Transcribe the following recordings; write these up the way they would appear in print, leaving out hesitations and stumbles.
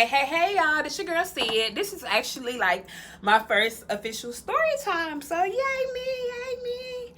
Hey, y'all, this your girl Cyd. This is actually like my first official story time. So yay me.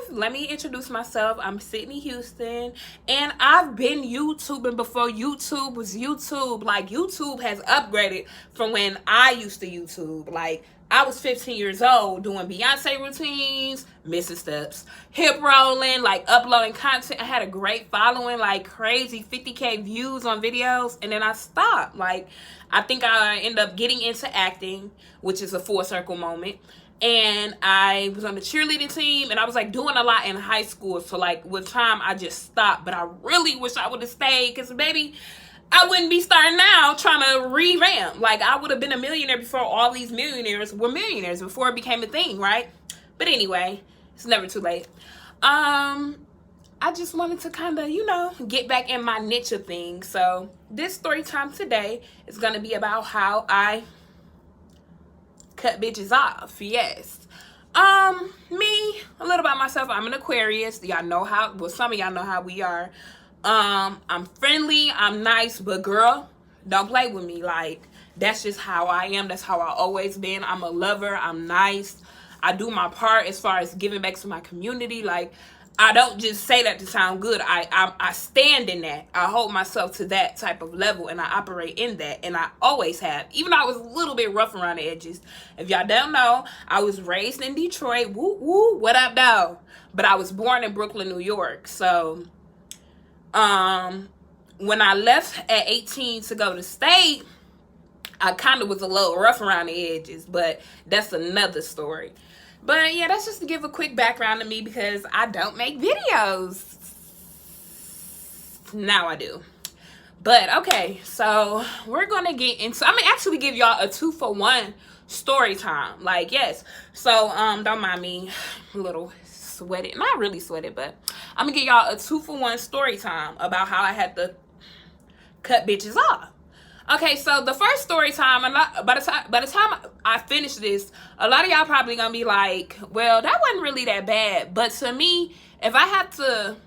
Let me introduce myself. I'm Cydnei Houston, and I've been YouTubing before YouTube was YouTube. Like, YouTube has upgraded from when I used to YouTube. Like, I was 15 years old doing Beyonce routines, missing steps, hip rolling, like uploading content. I had a great following, like crazy 50K views on videos, and then I stopped. Like, I think I ended up getting into acting, which is a full circle moment. And I was on the cheerleading team, and I was like doing a lot in high school. So like with time, I just stopped. But I really wish I would have stayed, because baby, I wouldn't be starting now trying to revamp. Like, I would have been a millionaire before all these millionaires were millionaires, before it became a thing, right? But anyway, it's never too late. I just wanted to kind of, get back in my niche of things. So this story time today is going to be about how I cut bitches off. Yes. Me, a little about myself. I'm an Aquarius. Y'all know how, well, some of y'all know how we are. I'm friendly, I'm nice, but girl, don't play with me. Like, that's just how I am. That's how I always been. I'm a lover. I'm nice. I do my part as far as giving back to my community. Like, I don't just say that to sound good. I stand in that. I hold myself to that type of level, and I operate in that, and I always have. Even though I was a little bit rough around the edges. If y'all don't know, I was raised in Detroit. Woo, woo, what up, though? But I was born in Brooklyn, New York. So when I left at 18 to go to state, I kind of was a little rough around the edges, but that's another story. But yeah, that's just to give a quick background to me, because I don't make videos. Now I do. But okay, so we're gonna get into, I'm gonna actually give y'all a 2-for-1 story time. Like, yes. So don't mind me, a little sweated, not really sweated, but I'm gonna give y'all a 2-for-1 story time about how I had to cut bitches off. Okay, so the first story time, by the time I finish this, a lot of y'all probably gonna be like, well, that wasn't really that bad. But to me, if I have to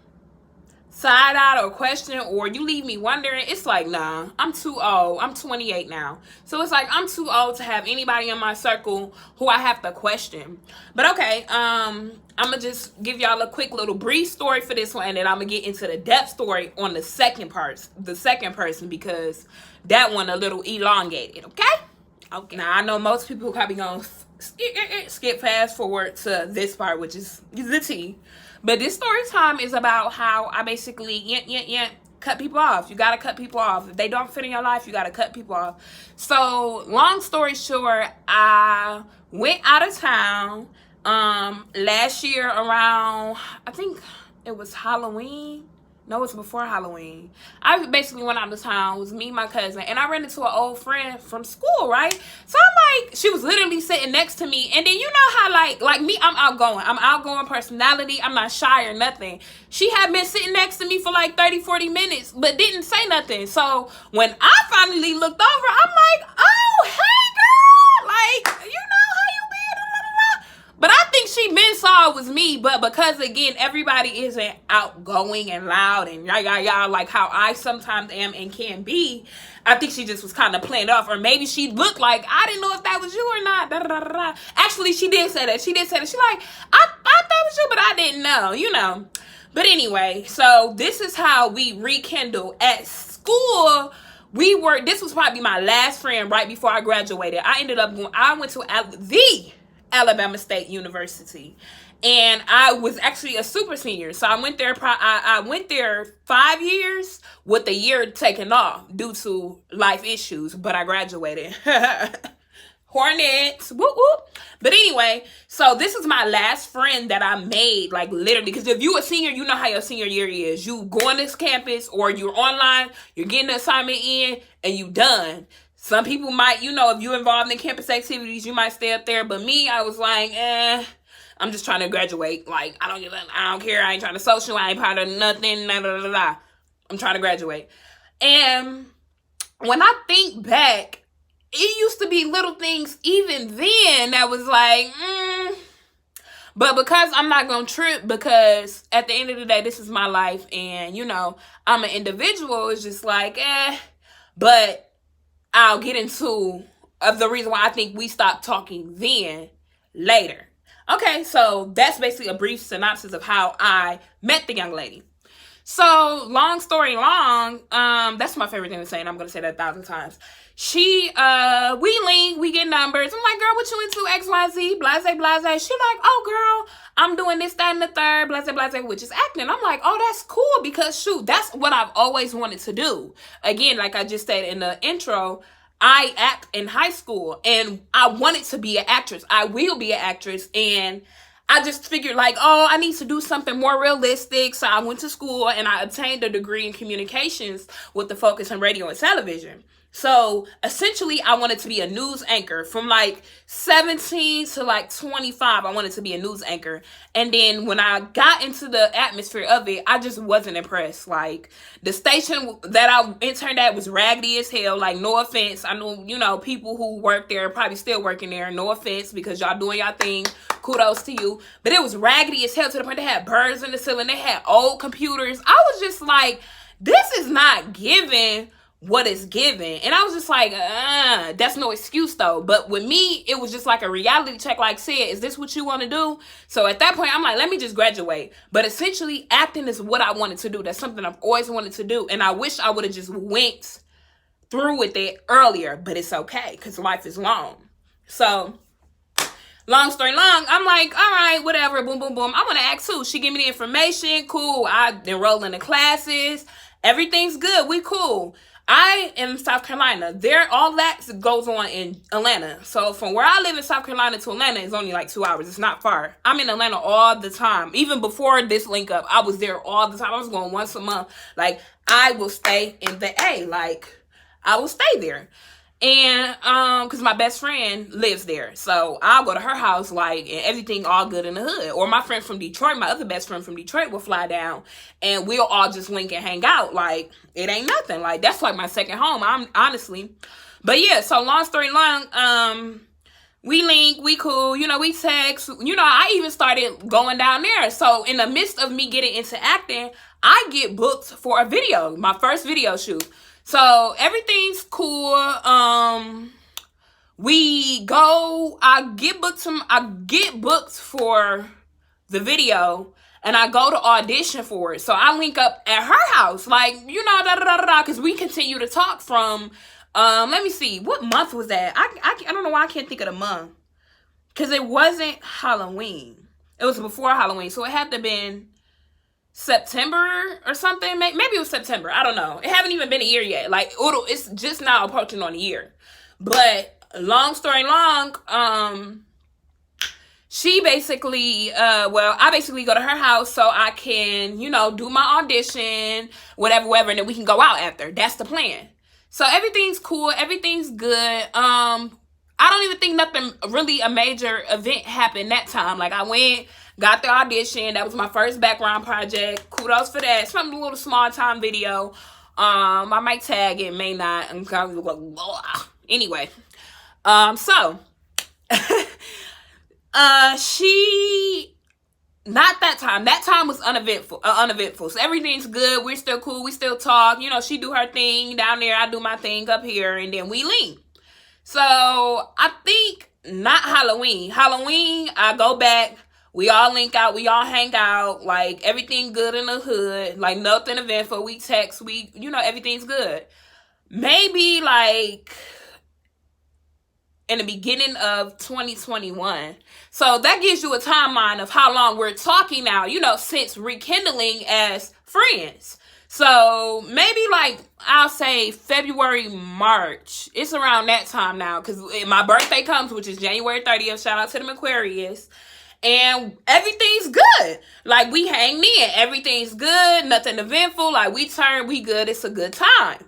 side out or question, or you leave me wondering, it's like, nah, I'm too old. I'm 28 now. So it's like, I'm too old to have anybody in my circle who I have to question. But okay, I'm gonna just give y'all a quick little brief story for this one, and then I'm gonna get into the depth story on the second person, because that one a little elongated. Okay. Now I know most people probably gonna skip fast forward to this part, which is the tea. But this story time is about how I basically cut people off. You gotta cut people off. If they don't fit in your life, you gotta cut people off. So long story short, I went out of town last year around, I think it was Halloween. No, it's before Halloween. I basically went out of town. It was me and my cousin, and I ran into an old friend from school, right? So I'm like, she was literally sitting next to me, and then you know how like me, I'm outgoing personality. I'm not shy or nothing. She had been sitting next to me for like 30-40 minutes, but didn't say nothing. So when I finally looked over, I'm like, oh, hey girl, like, you know how you been? But I think she been saw it was me, but because again, everybody isn't outgoing and loud and y'all like how I sometimes am and can be, I think she just was kind of playing it off, or maybe she looked like, I didn't know if that was you or not. Actually, she did say that. She like, I thought it was you, but I didn't know, But anyway, so this is how we rekindle at school. This was probably my last friend right before I graduated. I went to the Alabama State University, and I was actually a super senior. So I went there. I went there 5 years with a year taken off due to life issues, but I graduated. Hornets, whoop whoop. But anyway, so this is my last friend that I made, like literally, because if you a senior, you know how your senior year is. You go on this campus, or you're online, you're getting the assignment in, and you done. Some people might, if you're involved in campus activities, you might stay up there. But me, I was like, I'm just trying to graduate. Like, I don't care. I ain't trying to social. I ain't part of nothing. I'm trying to graduate. And when I think back, it used to be little things even then that was like, But because I'm not going to trip, because at the end of the day, this is my life. And, I'm an individual. It's just like, But I'll get into the reason why I think we stopped talking then later. Okay, so that's basically a brief synopsis of how I met the young lady. So, long story long, that's my favorite thing to say, and I'm gonna say that 1,000 times. We link, we get numbers. I'm like, girl, what you into? XYZ, blase, blase. She like, oh, girl, I'm doing this, that, and the third, blase, blase, which is acting. I'm like, oh, that's cool, because shoot, that's what I've always wanted to do. Again, like I just said in the intro, I act in high school, and I wanted to be an actress. I will be an actress, and I just figured like, oh, I need to do something more realistic. So I went to school and I obtained a degree in communications with the focus on radio and television. So essentially, I wanted to be a news anchor from like 17 to like 25. I wanted to be a news anchor. And then when I got into the atmosphere of it, I just wasn't impressed. Like, the station that I interned at was raggedy as hell. Like, no offense. I know, you know, people who work there probably still working there. No offense, because y'all doing y'all thing. Kudos to you. But it was raggedy as hell, to the point they had birds in the ceiling. They had old computers. I was just like, this is not giving what is given. And I was just like, that's no excuse though. But with me, it was just like a reality check. Like, said, is this what you want to do? So at that point, I'm like, let me just graduate. But essentially, acting is what I wanted to do. That's something I've always wanted to do. And I wish I would have just went through with it earlier. But it's okay, because life is long. So long story long, I'm like, all right, whatever, boom, boom, boom. I want to act too. She give me the information. Cool. I enroll in the classes. Everything's good. We cool. I am in South Carolina. All that goes on in Atlanta. So from where I live in South Carolina to Atlanta is only like 2 hours. It's not far. I'm in Atlanta all the time. Even before this link up, I was there all the time. I was going once a month. Like, I will stay in the A. Like, I will stay there. And because my best friend lives there, so I'll go to her house, like, and everything all good in the hood. Or my friend from Detroit, my other best friend from Detroit, will fly down, and we'll all just link and hang out. Like, it ain't nothing. Like, that's like my second home. I'm honestly, but yeah. So long story long, we link, we cool, you know, we text. You know, I even started going down there. So in the midst of me getting into acting, I get booked for a video, my first video shoot. So everything's cool. We go. I get booked for the video, and I go to audition for it. So I link up at her house, like, you know, because we continue to talk from. Let me see, what month was that? I don't know why I can't think of the month, because it wasn't Halloween. It was before Halloween, so it had to have been September or something. Maybe it was September. I don't know. It haven't even been a year yet. Like, it's just now approaching on a year. But long story long, she basically, I basically go to her house so I can, you know, do my audition, whatever, and then we can go out after. That's the plan. So everything's cool. Everything's good. I don't even think nothing really a major event happened that time. Like, I went, got the audition. That was my first background project. Kudos for that. Something, a little small time video. I might tag it, may not. Anyway. So she, not that time. That time was uneventful. So everything's good. We're still cool. We still talk. You know, she do her thing down there. I do my thing up here, and then we link. So I think not Halloween. Halloween, I go back. We all link out. We all hang out. Like, everything good in the hood. Like, nothing eventful. We text. You know, everything's good. Maybe, like, in the beginning of 2021. So that gives you a timeline of how long we're talking now, you know, since rekindling as friends. So maybe, like, I'll say February, March. It's around that time now, because my birthday comes, which is January 30th. Shout out to the Aquarius. And everything's good. Like, we hang in. Everything's good. Nothing eventful. Like, we good. It's a good time.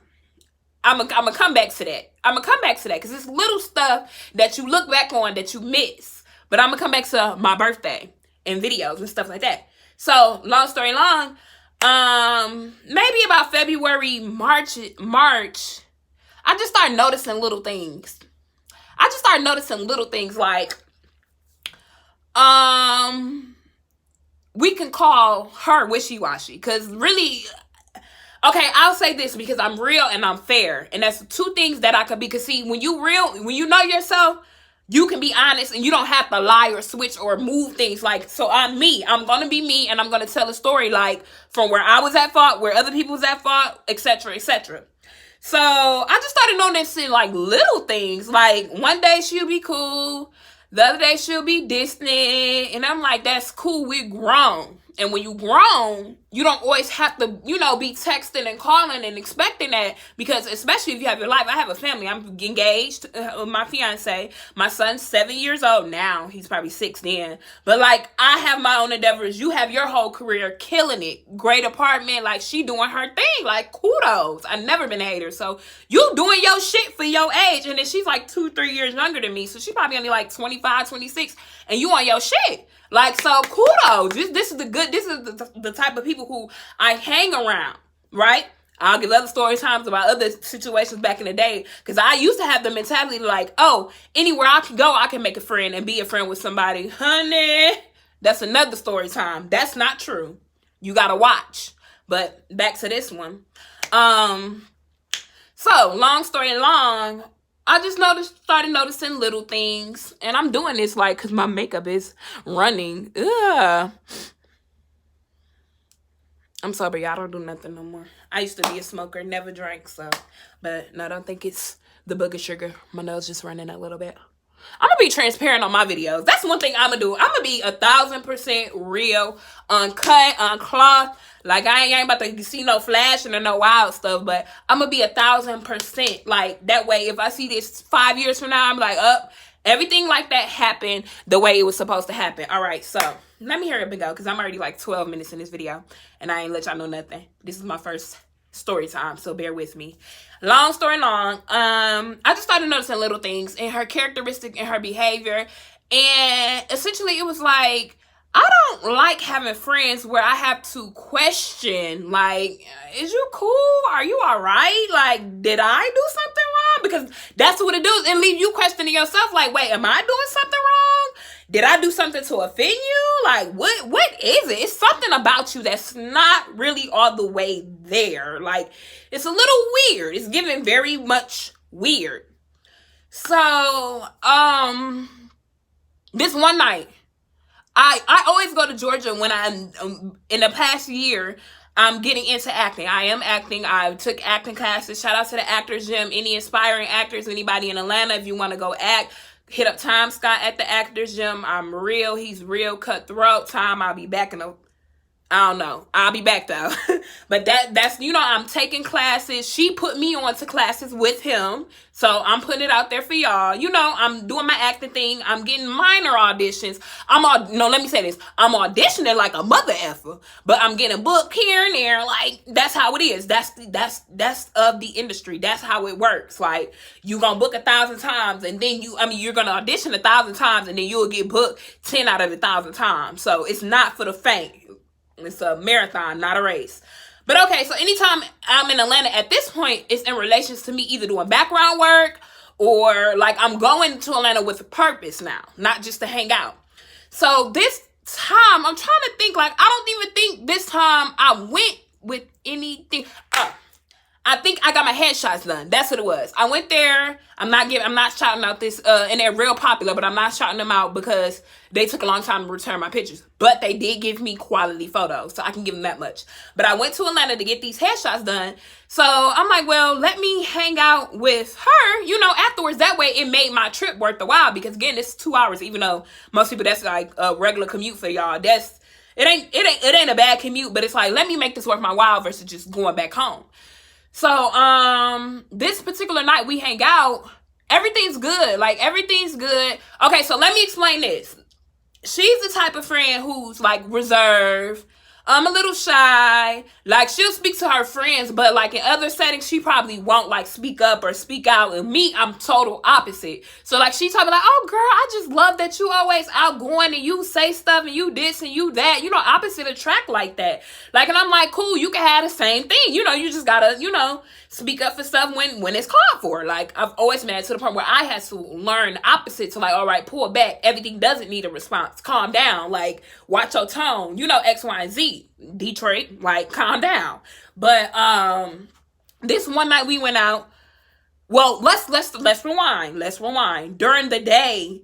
I'm gonna come back to that. Because it's little stuff that you look back on that you miss. But I'm gonna come back to my birthday and videos and stuff like that. So, long story long, maybe about February, March, I just started noticing little things. Like, we can call her wishy-washy, because really, Okay, I'll say this because I'm real and I'm fair. And that's two things that I could be. Because see, when you real, when you know yourself, you can be honest and you don't have to lie or switch or move things. Like, so I'm me. I'm going to be me and I'm going to tell a story like from where I was at fault, where other people was at fault, etc., etc. So I just started noticing like little things. Like one day she'll be cool. The other day she'll be distant. And I'm like, that's cool. We're grown. And when you grown, you don't always have to, you know, be texting and calling and expecting that. Because especially if you have your life. I have a family. I'm engaged with my fiance. My son's 7 years old now. He's probably 6 then. But like, I have my own endeavors. You have your whole career killing it. Great apartment. Like, she doing her thing. Like, kudos. I've never been a hater. So you doing your shit for your age. And then she's like 2-3 years younger than me. So she probably only like 25, 26. And you on your shit. Like, so kudos. This is the type of people who I hang around, right? I'll give other story times about other situations back in the day. Because I used to have the mentality like, oh, anywhere I can go, I can make a friend and be a friend with somebody. Honey, that's another story time. That's not true. You got to watch. But back to this one. So, long story long, I just started noticing little things. And I'm doing this like because my makeup is running. Ugh. I'm sober, y'all. I don't do nothing no more. I used to be a smoker, never drank, so. But no, I don't think it's the booger sugar. My nose just running a little bit. I'm going to be transparent on my videos. That's one thing I'm going to do. I'm going to be 1,000% real, uncut, uncloth. Like, I ain't about to see no flashing or no wild stuff, but I'm going to be 1,000%. Like, that way, if I see this 5 years from now, I'm like, everything like that happened the way it was supposed to happen. All right, so let me hurry up and go because I'm already like 12 minutes in this video and I ain't let y'all know nothing. This is my first story time, so bear with me. Long story long, I just started noticing little things in her characteristic and her behavior. And essentially it was like, I don't like having friends where I have to question, like, is you cool? Are you all right? Like, did I do something wrong? Because that's what it does, and leave you questioning yourself, like, wait, am I doing something wrong? Did I do something to offend you? Like, what is it? It's something about you that's not really all the way there. Like, it's a little weird. It's giving very much weird. So, this one night, I always go to Georgia when I'm, in the past year, I'm getting into acting. I am acting. I took acting classes. Shout out to the Actors Gym. Any aspiring actors, anybody in Atlanta, if you want to go act, hit up Tom Scott at the Actors Gym. I'm real. He's real cutthroat. Tom, I'll be back in a... I don't know. I'll be back though. But that's, you know, I'm taking classes. She put me on to classes with him. So I'm putting it out there for y'all. You know, I'm doing my acting thing. I'm getting minor auditions. Let me say this. I'm auditioning like a mother effer, but I'm getting booked here and there. Like, that's how it is. That's of the industry. That's how it works. Like, you gonna book 1,000 times and then you're gonna audition 1,000 times and then you'll get booked 10 out of 1,000 times. So it's not for the faint. It's a marathon, not a race. But okay, so anytime I'm in Atlanta at this point, it's in relations to me either doing background work or like I'm going to Atlanta with a purpose now, not just to hang out. So this time, I'm trying to think, like, I don't even think this time I went with anything. I think I got my headshots done. That's what it was. I went there. I'm not shouting out this, and they're real popular, but I'm not shouting them out because they took a long time to return my pictures. But they did give me quality photos, so I can give them that much. But I went to Atlanta to get these headshots done. So I'm like, well, let me hang out with her, you know, afterwards. That way it made my trip worth the while because, again, it's 2 hours, even though most people, that's like a regular commute for y'all. It ain't a bad commute, but it's like, let me make this worth my while versus just going back home. So, this particular night we hang out, everything's good. Like, everything's good. Okay, so let me explain this. She's the type of friend who's, like, reserved. A little shy. Like, she'll speak to her friends, but, like, in other settings, she probably won't, like, speak up or speak out. And me, I'm total opposite. So, like, she's talking like, oh, girl, I just love that you always outgoing and you say stuff and you this and you that. You know, opposite attract like that. Like, and I'm like, cool, you can have the same thing. You know, you just gotta, you know, speak up for stuff when it's called for. Like, I've always been to the point where I had to learn the opposite to, like, all right, pull back. Everything doesn't need a response. Calm down. Like, watch your tone. You know, X, Y, and Z. street. Detroit, like, calm down. But this one night we went out. Well, let's rewind. Let's rewind. During the day,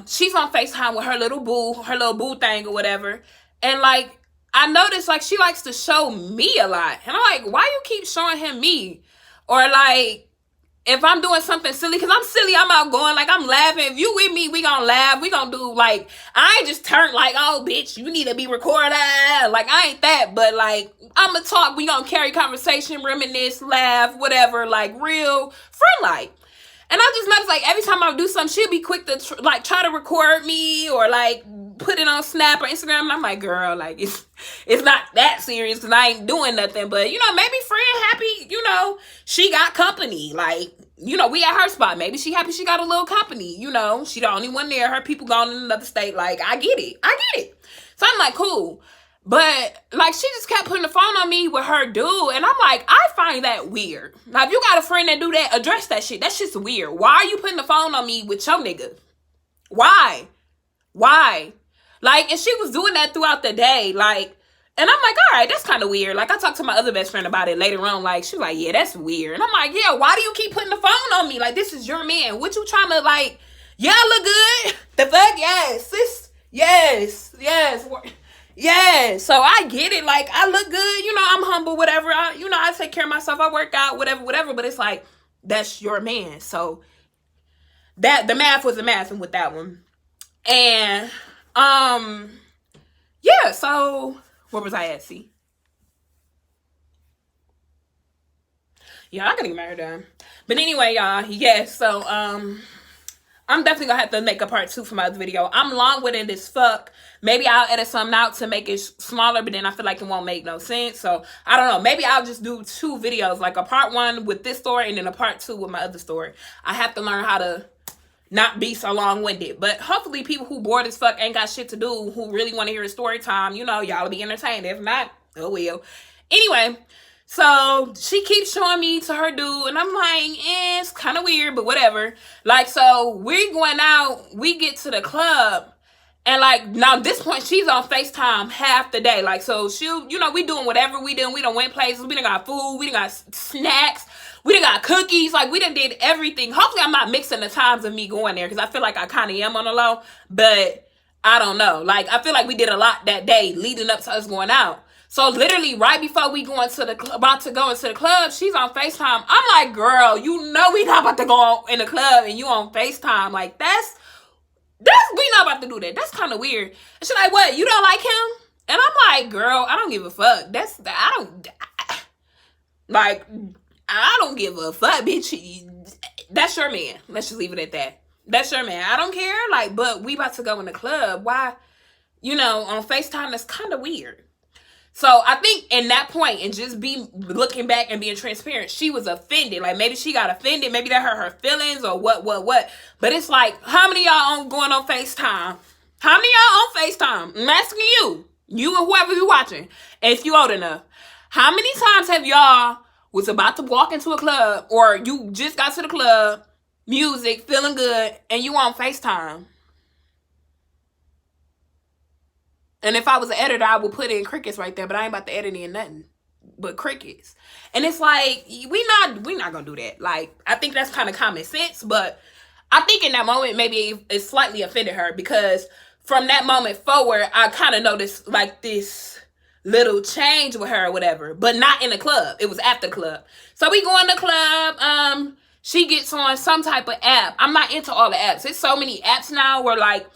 she's on FaceTime with her little boo thing or whatever. And like, I noticed like she likes to show me a lot. And I'm like, why you keep showing him me? Or like, if I'm doing something silly, because I'm silly, I'm outgoing, like I'm laughing. If you with me, we gonna laugh. We gonna do like, I ain't just turned like, oh bitch, you need to be recorded. Like I ain't that, but like I'ma talk, we gonna carry conversation, reminisce, laugh, whatever, like real friend-like. And I just noticed, like, every time I do something, she'll be quick to, try to record me or, like, put it on Snap or Instagram. And I'm like, girl, like, it's not that serious because I ain't doing nothing. But, you know, maybe friend happy, you know, she got company. Like, you know, we at her spot. Maybe she happy she got a little company. You know, she the only one there. Her people gone in another state. Like, I get it. So I'm like, cool. But, like, she just kept putting the phone on me with her dude. And I'm like, I find that weird. Now, if you got a friend that do that, address that shit. That shit's weird. Why are you putting the phone on me with your nigga? Why? Like, and she was doing that throughout the day. Like, and I'm like, all right, that's kind of weird. Like, I talked to my other best friend about it later on. Like, she was like, yeah, that's weird. And I'm like, yeah, why do you keep putting the phone on me? Like, this is your man. What you trying to, like, yeah, look good? The fuck? Yes. Yeah, so I get it. Like, I look good. You know, I'm humble, whatever. I take care of myself. I work out, whatever. But it's like, that's your man. So, that the math was the math with that one. And, yeah, so, where was I at, see? Yeah, I gotta get married done. But anyway, y'all, yes, so, I'm definitely gonna have to make a part 2 for my other video. I'm long-winded as fuck. Maybe I'll edit something out to make it smaller, but then I feel like it won't make no sense. So, I don't know. Maybe I'll just do 2 videos, like a part 1 with this story and then a part 2 with my other story. I have to learn how to not be so long-winded. But hopefully people who bored as fuck ain't got shit to do, who really want to hear a story time, you know, y'all will be entertained. If not, oh well. Anyway, so she keeps showing me to her dude, and I'm like, it's kind of weird, but whatever. Like, so we're going out, we get to the club, and like, now at this point, she's on FaceTime half the day. Like, so she'll, you know, we doing whatever we doing. We done went places, we done got food, we done got snacks, we done got cookies, like, we done did everything. Hopefully, I'm not mixing the times of me going there, because I feel like I kind of am on the low, but I don't know. Like, I feel like we did a lot that day leading up to us going out. So literally right before we about to go into the club, she's on FaceTime. I'm like, girl, you know we not about to go in the club and you on FaceTime. Like, we not about to do that. That's kind of weird. And she's like, what, you don't like him? And I'm like, girl, I don't give a fuck. I don't give a fuck, bitch. That's your man. Let's just leave it at that. That's your man. I don't care. Like, but we about to go in the club. Why, you know, on FaceTime, that's kind of weird. So I think in that point, and just be looking back and being transparent, she was offended. Like, maybe she got offended. Maybe that hurt her feelings or what. But it's like, how many of y'all going on FaceTime? How many of y'all on FaceTime? I'm asking you and whoever you watching, if you old enough. How many times have y'all was about to walk into a club, or you just got to the club, music, feeling good, and you on FaceTime? And if I was an editor, I would put in crickets right there, but I ain't about to edit in nothing but crickets. And it's like, we not gonna do that. Like, I think that's kind of common sense, but I think in that moment, maybe it slightly offended her, because from that moment forward, I kind of noticed like this little change with her or whatever, but not in the club. It was after the club. So we go in the club, she gets on some type of app. I'm not into all the apps. There's so many apps now where like,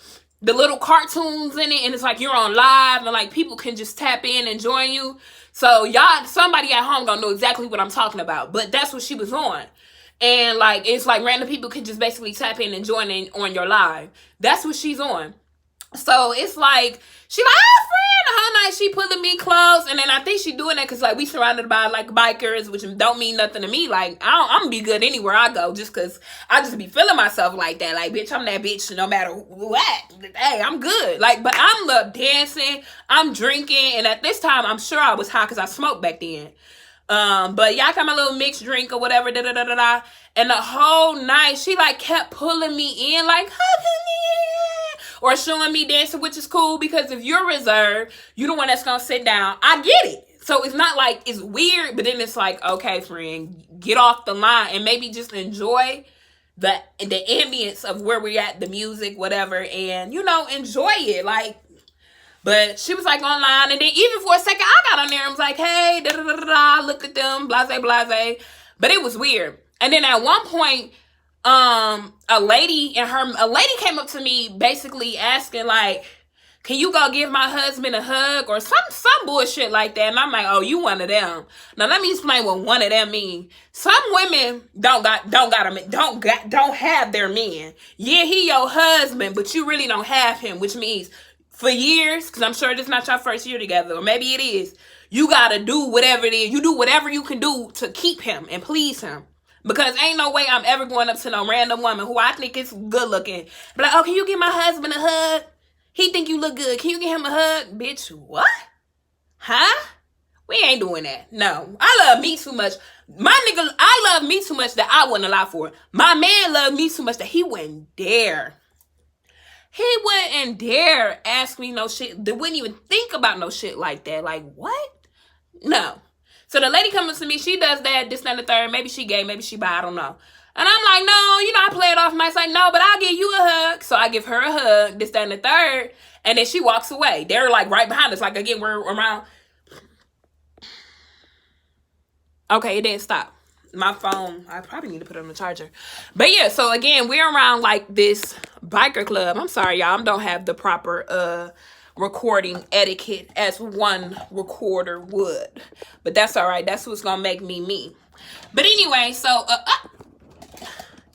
the little cartoons in it, and it's like you're on live, and like people can just tap in and join you. So y'all, somebody at home gonna know exactly what I'm talking about. But that's what she was on. And like, it's like random people can just basically tap in and join in on your live. That's what she's on. So it's like, she like, oh, friend, the whole night she pulling me close. And then I think she doing that because like we surrounded by like bikers, which don't mean nothing to me. Like, I'm gonna be good anywhere I go, just because I just be feeling myself like that. Like, bitch, I'm that bitch no matter what. Hey, I'm good. Like, but I'm love dancing, I'm drinking, and at this time I'm sure I was high because I smoked back then. But yeah, I got my little mixed drink or whatever, and the whole night she like kept pulling me in, like, hugging me. or showing me dancing, which is cool because if you're reserved, you're the one that's gonna sit down. I get it. So it's not like it's weird, but then it's like, okay, friend, get off the line and maybe just enjoy the ambience of where we're at, the music, whatever, and enjoy it. Like, but she was like online, and then even for a second I got on there and was like, hey, da da da da, I looked at them, blase blase, but it was weird. And then at one point, a lady came up to me basically asking like, can you go give my husband a hug or some bullshit like that? And I'm like, oh, you one of them. Now let me explain what one of them mean. Some women don't have their man. Yeah, he your husband, but you really don't have him, which means for years, because I'm sure this is not your first year together, or maybe it is, you gotta do whatever it is. You do whatever you can do to keep him and please him. Because ain't no way I'm ever going up to no random woman who I think is good looking. Be like, oh, can you give my husband a hug? He think you look good. Can you give him a hug? Bitch, what? Huh? We ain't doing that. No. I love me too much. I love me too much that I wouldn't allow for it. My man loved me too much that he wouldn't dare. He wouldn't dare ask me no shit. They wouldn't even think about no shit like that. Like, what? No. So the lady coming to me, she does that, this, and the third. Maybe she gay, maybe she bi, I don't know. And I'm like, no, I play it off nice. Like, no, but I'll give you a hug. So I give her a hug, this, that, and the third. And then she walks away. They're like right behind us. Like, again, we're around. Okay, it didn't stop. My phone, I probably need to put it on the charger. But yeah, so again, we're around like this biker club. I'm sorry, y'all. I don't have the proper recording etiquette as one recorder would. But that's all right. That's what's going to make me me. But anyway, so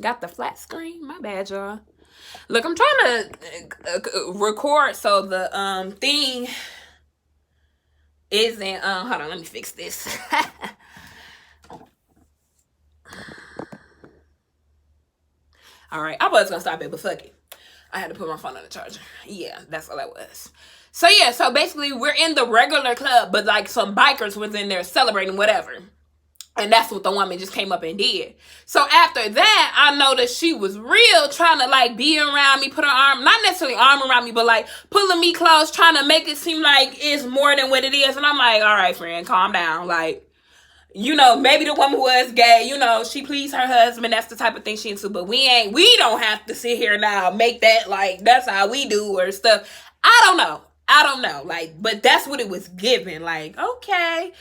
got the flat screen. My bad, y'all. Look, I'm trying to record so the thing isn't hold on, let me fix this. All right, I was gonna stop it, but fuck it. I had to put my phone on the charger. Yeah, that's all that was. So yeah, so basically we're in the regular club, but like some bikers was in there celebrating whatever. And that's what the woman just came up and did. So after that, I noticed she was real trying to like be around me, put her arm, not necessarily arm around me, but like pulling me close, trying to make it seem like it's more than what it is. And I'm like, all right, friend, calm down. Like, maybe the woman was gay, she pleased her husband. That's the type of thing she into. But we don't have to sit here now, make that like, that's how we do or stuff. I don't know. Like, but that's what it was given. Like, okay.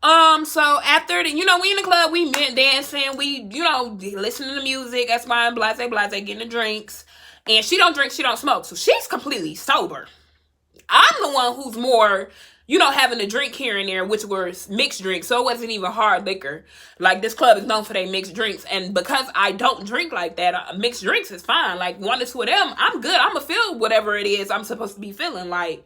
So after the, we in the club, we met dancing, we, listening to music, that's fine, blase, getting the drinks. And she don't drink, she don't smoke. So she's completely sober. I'm the one who's more, having a drink here and there, which was mixed drinks. So it wasn't even hard liquor. Like, this club is known for their mixed drinks. And because I don't drink like that, mixed drinks is fine. Like, 1 or 2 of them, I'm good. I'm going to feel whatever it is I'm supposed to be feeling. Like,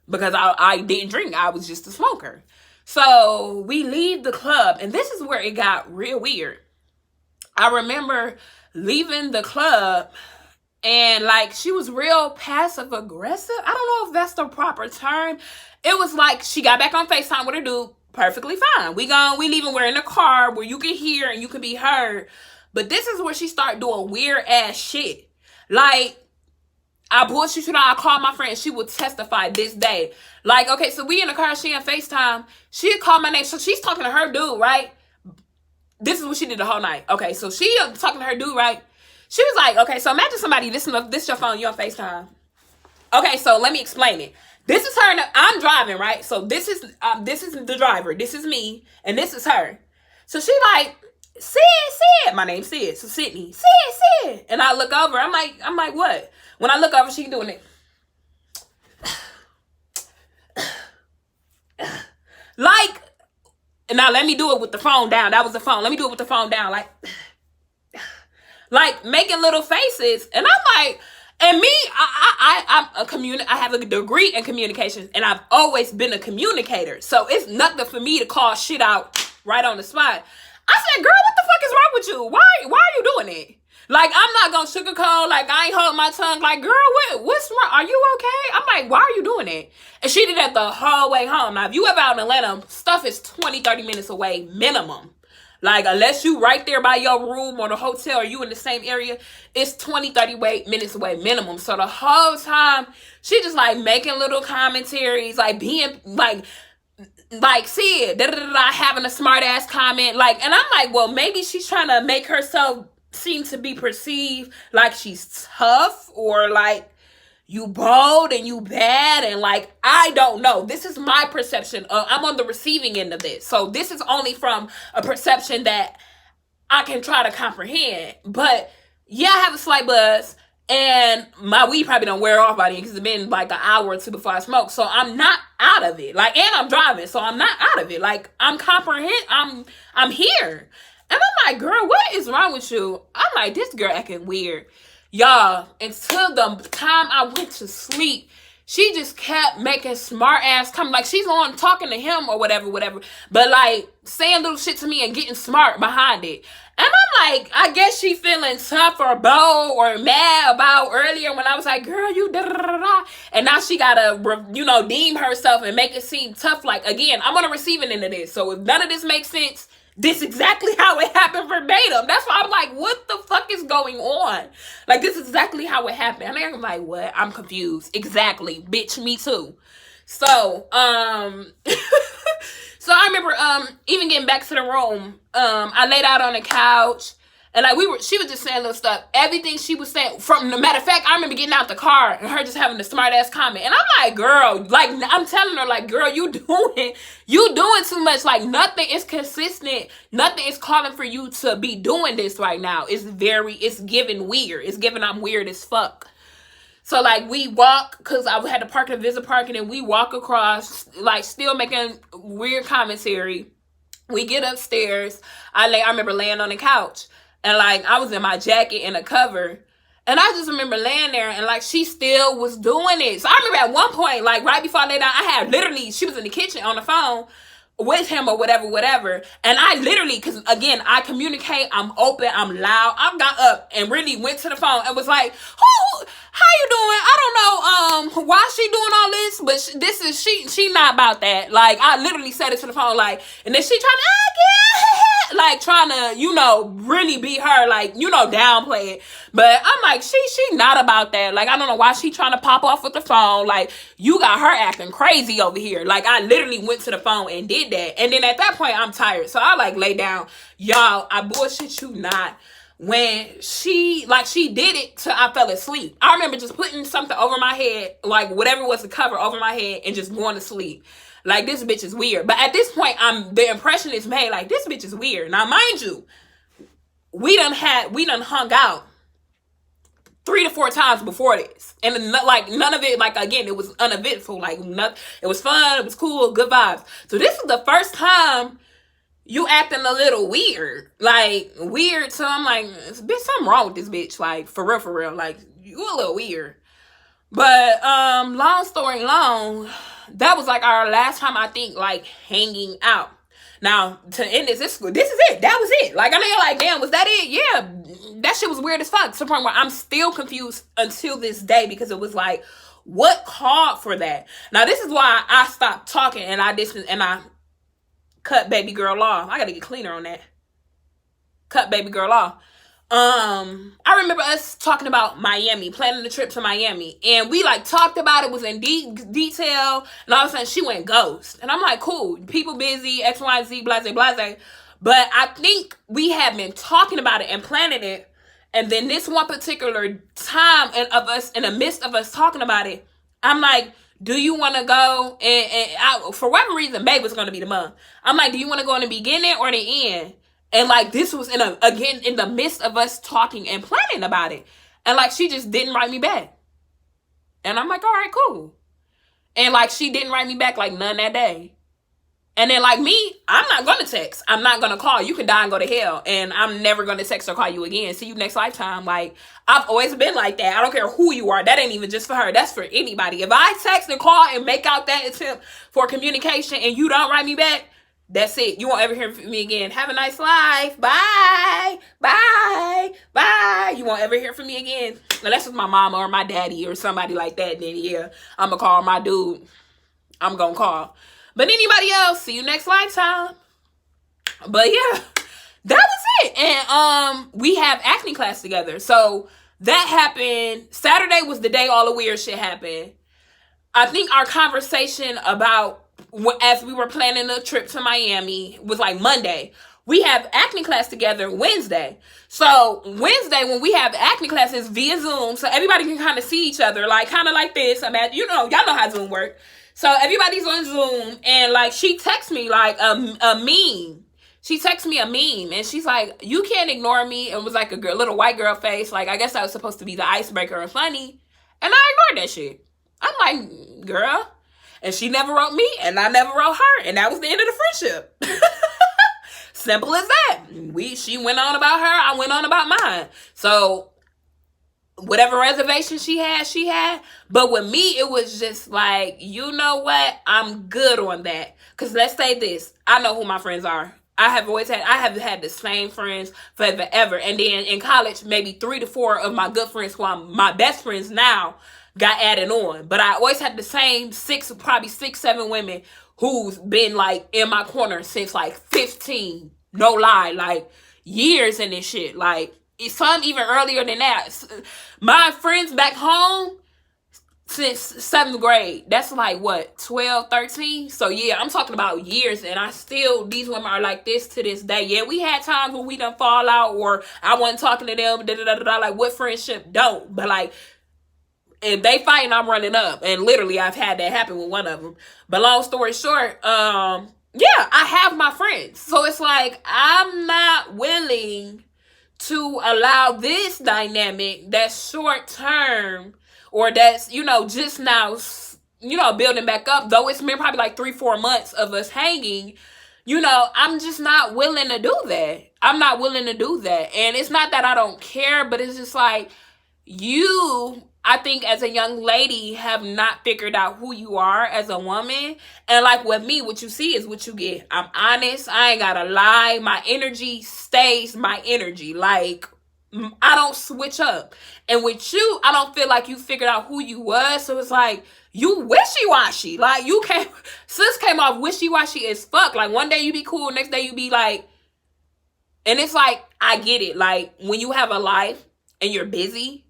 because I didn't drink. I was just a smoker. So we leave the club, and this is where it got real weird. I remember leaving the club, and like she was real passive aggressive. I don't know if that's the proper term. It was like she got back on FaceTime with her dude, perfectly fine. We leaving, we're in a car where you can hear and you can be heard. But this is where she started doing weird ass shit. Like, I bullshit you, I called my friend. She would testify this day. Like, okay, so we in the car, she on FaceTime. She called my name. So she's talking to her dude, right? This is what she did the whole night. Okay, so she talking to her dude, right? She was like, okay, so imagine somebody, this is your phone, you on FaceTime. Okay, so let me explain it. This is her, I'm driving, right? So this is the driver. This is me, and this is her. So she like, Sid. My name's Sid. So Cydnei, Sid. And I look over. I'm like, what? When I look over, she doing it. Like, now let me do it with the phone down. That was the phone. Let me do it with the phone down. Like making little faces. And I'm like, and me, I have a degree in communication, and I've always been a communicator. So it's nothing for me to call shit out right on the spot. I said, girl, what the fuck is wrong with you? Why are you doing it? Like, I'm not gonna sugarcoat. Like, I ain't holding my tongue. Like, girl, what's wrong? Are you okay? I'm like, why are you doing it? And she did that the whole way home. Now, if you ever out in Atlanta, stuff is 20, 30 minutes away minimum. Like, unless you right there by your room or the hotel or you in the same area, it's 20, 30 minutes away minimum. So the whole time, she just like making little commentaries, like being like Sid, having a smart ass comment. Like, and I'm like, well, maybe she's trying to make herself seem to be perceived like she's tough or like you bold and you bad, and like, I don't know. This is my perception. I'm on the receiving end of this. So this is only from a perception that I can try to comprehend. But yeah, I have a slight buzz, and my weed probably don't wear off by then because it's been like an hour or two before I smoke. So I'm not out of it. Like, and I'm driving, so I'm not out of it. Like, I'm here. And I'm like, girl, what is wrong with you? I'm like, this girl acting weird. Y'all, until the time I went to sleep, she just kept making smart ass comments. Like, she's on talking to him or whatever. But like, saying little shit to me and getting smart behind it. And I'm like, I guess she feeling tough or bold or mad about earlier when I was like, girl, you da-da-da-da-da. And now she gotta, deem herself and make it seem tough. Like, again, I'm on the receiving end of this. So if none of this makes sense, this is exactly how it happened verbatim. That's why I'm like, what the fuck is going on? Like, this is exactly how it happened. And I'm like, what? I'm confused. Exactly. Bitch, me too. So, so I remember even getting back to the room, I laid out on the couch. And like she was just saying little stuff. Everything she was saying, from the matter of fact, I remember getting out the car and her just having a smart ass comment. And I'm like, girl, like, I'm telling her, like, girl, you doing too much. Like, nothing is consistent. Nothing is calling for you to be doing this right now. It's giving weird. It's giving I'm weird as fuck. So like, we walk, because I had to park in Visit Parking, and we walk across, like, still making weird commentary. We get upstairs. I remember laying on the couch. And like, I was in my jacket and a cover. And I just remember laying there, and like, she still was doing it. So I remember at one point, like right before I lay down, I had literally, she was in the kitchen on the phone with him or whatever. And I literally, because again, I communicate, I'm open, I'm loud. I got up and really went to the phone and was like, how you doing? I don't know why she doing all this, but she not about that. Like, I literally said it to the phone, like, and then she trying to, like, trying to, really be her, like, downplay it. But I'm like, she not about that. Like, I don't know why she trying to pop off with the phone. Like, you got her acting crazy over here. Like, I literally went to the phone and did that. And then at that point, I'm tired. So I like lay down. Y'all, I bullshit you not. When she did it till I fell asleep. I remember just putting something over my head, like whatever was the cover over my head, and just going to sleep. Like, this bitch is weird. But at this point, the impression is made, like, this bitch is weird. Now, mind you, we done hung out 3 to 4 times before this. And like, none of it, like, again, it was uneventful. Like, it was fun, it was cool, good vibes. So this is the first time you acting a little weird. Like, weird. So I'm like, bitch, something wrong with this bitch. Like, for real. Like, you a little weird. But long story long, that was like our last time, I think, like, hanging out. Now, to end this is it. That was it. Like, I know you're like, damn, was that it? Yeah, that shit was weird as fuck. To the point where I'm still confused until this day, because it was like, what called for that? Now, this is why I stopped talking and I cut baby girl off. I gotta get cleaner on that. Cut baby girl off. I remember us talking about Miami, planning the trip to Miami, and we like talked about it, was in detail, and all of a sudden she went ghost. And I'm like, cool, people busy, X, Y, Z, blase. But I think we had been talking about it and planning it, and then this one particular time in the midst of us talking about it, I'm like, do you want to go? And for whatever reason, babe was going to be the month. I'm like, do you want to go in the beginning or the end? And like, this was in the midst of us talking and planning about it. And like, she just didn't write me back. And I'm like, all right, cool. And like, she didn't write me back like none that day. And then like me, I'm not going to text. I'm not going to call. You can die and go to hell. And I'm never going to text or call you again. See you next lifetime. Like, I've always been like that. I don't care who you are. That ain't even just for her. That's for anybody. If I text and call and make out that attempt for communication and you don't write me back, that's it. You won't ever hear from me again. Have a nice life. Bye. You won't ever hear from me again. Unless it's my mama or my daddy or somebody like that. Then yeah, I'm going to call my dude. I'm going to call. But anybody else, see you next lifetime. But yeah, that was it. And we have acting class together. So that happened. Saturday was the day all the weird shit happened. I think our conversation about, as we were planning a trip to Miami, was like Monday. We have acting class together Wednesday. So Wednesday, when we have acting classes via Zoom, so everybody can kind of see each other, like kind of like this. Y'all know how Zoom works. So everybody's on Zoom, and like she texts me like a meme. She texts me a meme, and she's like, "You can't ignore me." And was like a little white girl face. Like, I guess that was supposed to be the icebreaker and funny. And I ignored that shit. I'm like, girl. And she never wrote me, and I never wrote her. And that was the end of the friendship. Simple as that. She went on about her, I went on about mine. So whatever reservation she had. But with me, it was just like, you know what? I'm good on that. Because let's say this. I know who my friends are. I have had the same friends forever. And then in college, maybe 3 to 4 of my good friends, who I'm my best friends now, got added on. But I always had the same 6, 7 women who's been like in my corner since like 15. No lie. Like years in this shit. Like some even earlier than that. My friends back home since 7th grade. That's like what, 12, 13? So yeah, I'm talking about years, and these women are like this to this day. Yeah, we had times when we done fall out, or I wasn't talking to them, like what friendship don't? But like, if they fighting, I'm running up. And literally, I've had that happen with one of them. But long story short, yeah, I have my friends. So it's like, I'm not willing to allow this dynamic that's short term, or that's, just now, building back up. Though it's been probably like 3-4 months of us hanging, I'm just not willing to do that. I'm not willing to do that. And it's not that I don't care, but it's just like, I think as a young lady, have not figured out who you are as a woman. And like with me, what you see is what you get. I'm honest. I ain't gotta lie. My energy stays my energy. Like, I don't switch up. And with you, I don't feel like you figured out who you was. So it's like, you wishy-washy. Like, sis came off wishy-washy as fuck. Like, one day you be cool, next day you be like, and it's like, I get it. Like, when you have a life and you're busy,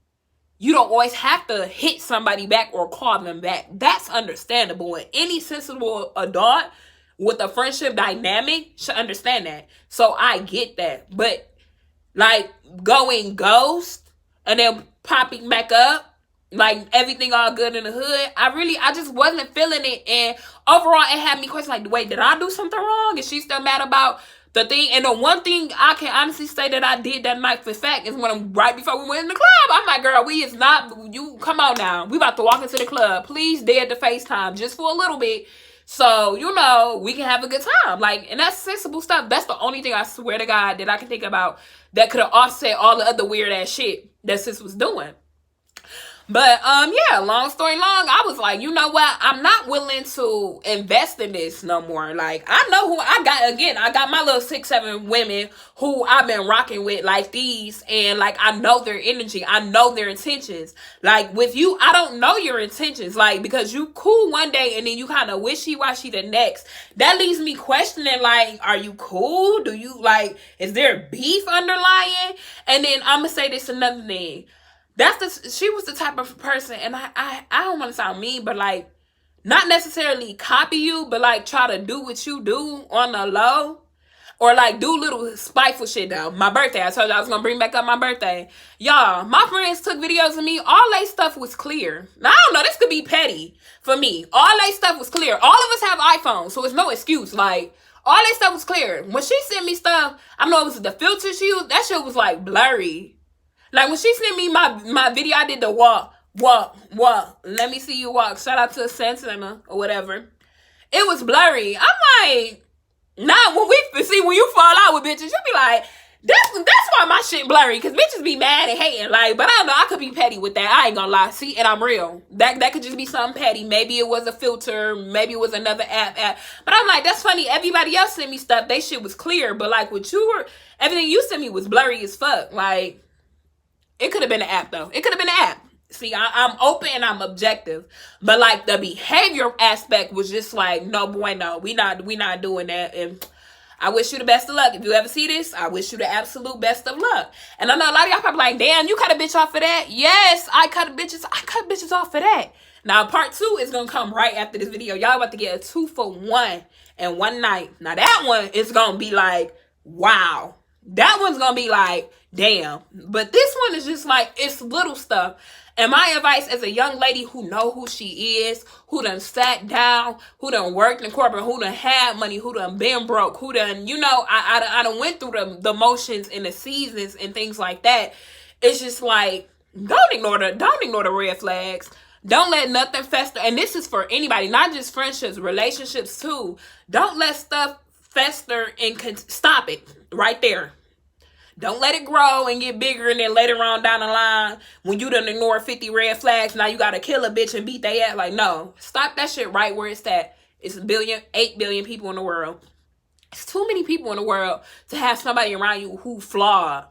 you don't always have to hit somebody back or call them back. That's understandable. And any sensible adult with a friendship dynamic should understand that. So I get that. But like going ghost and then popping back up, like everything all good in the hood, I just wasn't feeling it. And overall, it had me question like, wait, did I do something wrong? Is she still mad about the thing? And the one thing I can honestly say that I did that night for fact is right before we went in the club, I'm like, girl, you come on now. We about to walk into the club. Please dare to FaceTime just for a little bit. So, we can have a good time. Like, and that's sensible stuff. That's the only thing I swear to God that I can think about that could have offset all the other weird ass shit that sis was doing. But, yeah, long story long, I was like, you know what? I'm not willing to invest in this no more. Like, I know who I got. Again, I got my little 6, 7 women who I've been rocking with like these. And, like, I know their energy. I know their intentions. Like, with you, I don't know your intentions. Like, because you cool one day and then you kind of wishy-washy the next. That leaves me questioning, like, are you cool? Do you, like, is there beef underlying? And then I'm going to say this another thing. She was the type of person, and I don't want to sound mean, but like, not necessarily copy you, but like try to do what you do on the low, or like do little spiteful shit though. My birthday, I told you I was gonna bring back up my birthday. Y'all, my friends took videos of me. All they stuff was clear. Now, I don't know, this could be petty for me. All they stuff was clear. All of us have iPhones, so it's no excuse. Like, all they stuff was clear. When she sent me stuff, I know it was the filter she used, that shit was like blurry. Like, when she sent me my video, I did the walk. Let me see you walk. Shout out to Santana or whatever. It was blurry. I'm like, nah, when you fall out with bitches, you be like, that's why my shit blurry. Because bitches be mad and hating. Like, but I don't know. I could be petty with that. I ain't gonna lie. See, and I'm real. That could just be something petty. Maybe it was a filter. Maybe it was another app. But I'm like, that's funny. Everybody else sent me stuff. They shit was clear. But like, with you, everything you sent me was blurry as fuck. Like, it could have been an app, though. It could have been an app. See, I'm open and I'm objective. But, like, the behavior aspect was just like, no, boy, no. We not doing that. And I wish you the best of luck. If you ever see this, I wish you the absolute best of luck. And I know a lot of y'all probably like, damn, you cut a bitch off for that? Yes, I cut bitches off for that. Now, part 2 is going to come right after this video. Y'all about to get a 2-for-1 in one night. Now, that one is going to be like, wow. That one's going to be like, damn. But this one is just like, it's little stuff. And my advice as a young lady who know who she is, who done sat down, who done worked in corporate, who done had money, who done been broke, who done, you know, I done went through the motions and the seasons and things like that. It's just like, don't ignore the red flags. Don't let nothing fester. And this is for anybody, not just friendships, relationships too. Don't let stuff fester and stop it right there. Don't let it grow and get bigger, and then later on down the line, when you done ignored 50 red flags, now you gotta kill a bitch and beat they ass. Like, no. Stop that shit right where it's at. It's 8 billion people in the world. It's too many people in the world to have somebody around you who flawed.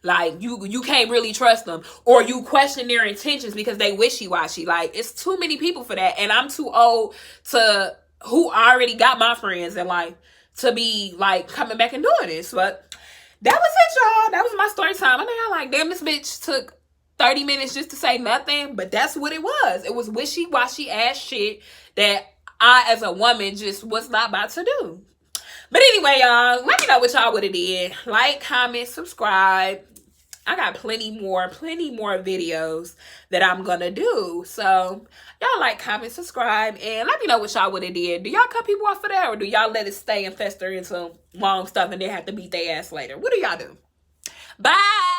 Like, you can't really trust them. Or you question their intentions because they wishy-washy. Like, it's too many people for that. And I'm too old to, who already got my friends in life, to be, like, coming back and doing this. But that was it, y'all. That was my story time. I know y'all like, damn, this bitch took 30 minutes just to say nothing. But that's what it was. It was wishy-washy ass shit that I, as a woman, just was not about to do. But anyway, y'all, let me know what y'all would have did. Like, comment, subscribe. I got plenty more videos that I'm gonna do. So y'all like, comment, subscribe, and let me know what y'all would have did. Do y'all cut people off for that, or do y'all let it stay and fester into long stuff and then have to beat their ass later? What do y'all do? Bye.